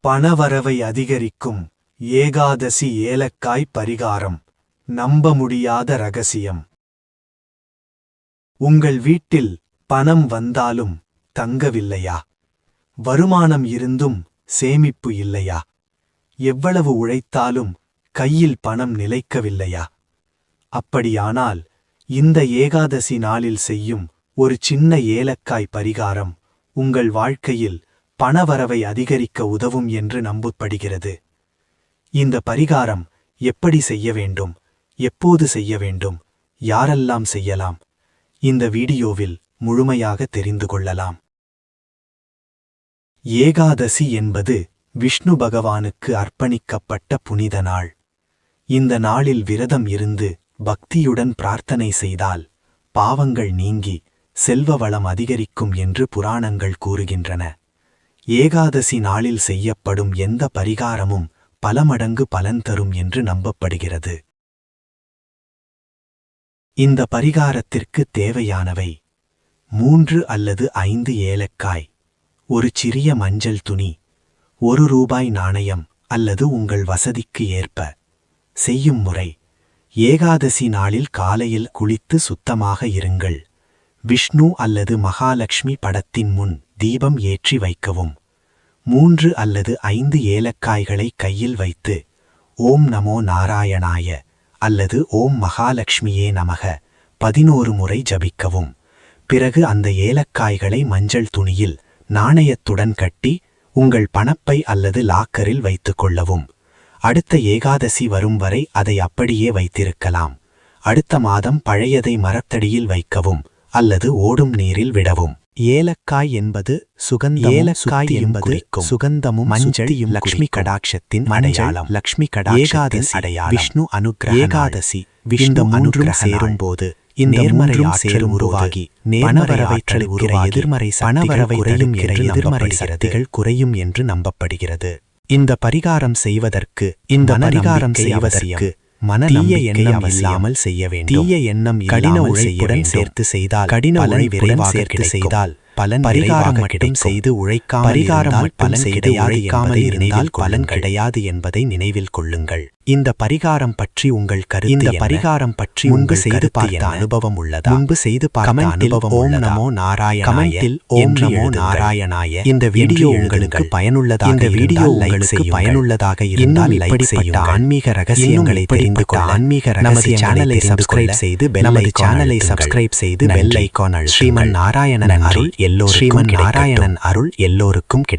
பணவரவை அதிகரிக்கும் ஏகாதசி ஏலக்காய் பரிகாரம். நம்ப முடியாத ரகசியம். உங்கள் வீட்டில் பணம் வந்தாலும் தங்கவில்லையா? வருமானம் இருந்தும் சேமிப்பு இல்லையா? எவ்வளவு உழைத்தாலும் கையில் பணம் நிலைக்கவில்லையா? அப்படியானால் இந்த ஏகாதசி நாளில் செய்யும் ஒரு சின்ன ஏலக்காய் பரிகாரம் உங்கள் வாழ்க்கையில் பணவரவை அதிகரிக்க உதவும் என்று நம்பப்படுகிறது. இந்த பரிகாரம் எப்படி செய்ய வேண்டும், எப்போது செய்ய வேண்டும், யாரெல்லாம் செய்யலாம், இந்த வீடியோவில் முழுமையாக தெரிந்து கொள்ளலாம். ஏகாதசி என்பது விஷ்ணு பகவானுக்கு அர்ப்பணிக்கப்பட்ட புனித நாள். இந்த நாளில் விரதம் இருந்து பக்தியுடன் பிரார்த்தனை செய்தால் பாவங்கள் நீங்கி செல்வ வளம் அதிகரிக்கும் என்று புராணங்கள் கூறுகின்றன. ஏகாதசி நாளில் செய்யப்படும் எந்த பரிகாரமும் பல மடங்கு பலன் தரும் என்று நம்பப்படுகிறது. இந்த பரிகாரத்திற்கு தேவையானவை 3 அல்லது 5 ஏலக்காய், ஒரு சிறிய மஞ்சள் துணி, 1 ரூபாய் நாணயம் அல்லது உங்கள் வசதிக்கு ஏற்ப. செய்யும் முறை: ஏகாதசி நாளில் காலையில் குளித்து சுத்தமாக இருங்கள். விஷ்ணு அல்லது மகாலட்சுமி படத்தின் முன் தீபம் ஏற்றி வைக்கவும். 3 அல்லது 5 ஏலக்காய்களை கையில் வைத்து ஓம் நமோ நாராயணாய அல்லது ஓம் மகாலட்சுமியே நமக 11 முறை ஜபிக்கவும். பிறகு அந்த ஏலக்காய்களை மஞ்சள் துணியில் நாணயத்துடன் கட்டி உங்கள் பணப்பை அல்லது லாக்கரில் வைத்துக் கொள்ளவும். அடுத்த ஏகாதசி வரும் வரை அதை அப்படியே வைத்திருக்கலாம். அடுத்த மாதம் பழையதை மரத்தடியில் வைக்கவும் அல்லது ஓடும் நீரில் விடவும். ஏலக்காய் என்பது சுகந்தமும் மஞ்சள் லக்ஷ்மி கடாட்சத்தின் அடையாளம். லக்ஷ்மி கடாட்சத்தின் அடையாளம். விஷ்ணு அனுக்கிரக. ஏகாதசி விஷ்ணு அனுக்கிரகம் சேரும்போது இந்த நேர்மறை ஆற்றல் உருவாகி பணவரவை உருவாகி எதிர்மறை சக்திகள் குறையும் என்று நம்பப்படுகிறது. இந்த பரிகாரம் செய்வதற்கு மனநம்பிக்கை எண்ணம் இல்லாமல் செய்ய வேண்டும். தீய எண்ணம் கடின உழைப்புடன் சேர்த்து செய்தால் பலன் பரிகாரம் மட்டும் செய்து உழைக்காமல் பலன் கிடையாது என்பதை நினைவில் கொள்ளுங்கள். இந்த பரிகாரம் பற்றி உங்கள் கருத்து. இந்த பரிகாரம் பற்றி முன்பு செய்து பார்த்த அனுபவம் உள்ளதா? முன்பு செய்து பார்த்த அனுபவம் ஓம் நமோ நாராயணாய. ஓம் நமோ நாராயணாய. இந்த வீடியோ உங்களுக்கு பயனுள்ளதாக இருந்தால் இப்படிப்பட்ட ஆன்மீக ரகசியங்களை தெரிந்து கொள்ள நமது சேனலை சப்ஸ்கிரைப் செய்து பெல் ஐகான் அழுத்துங்கள். ஸ்ரீமன் நாராயணன் அருள் எல்லோருக்கும் கிடைக்கும்.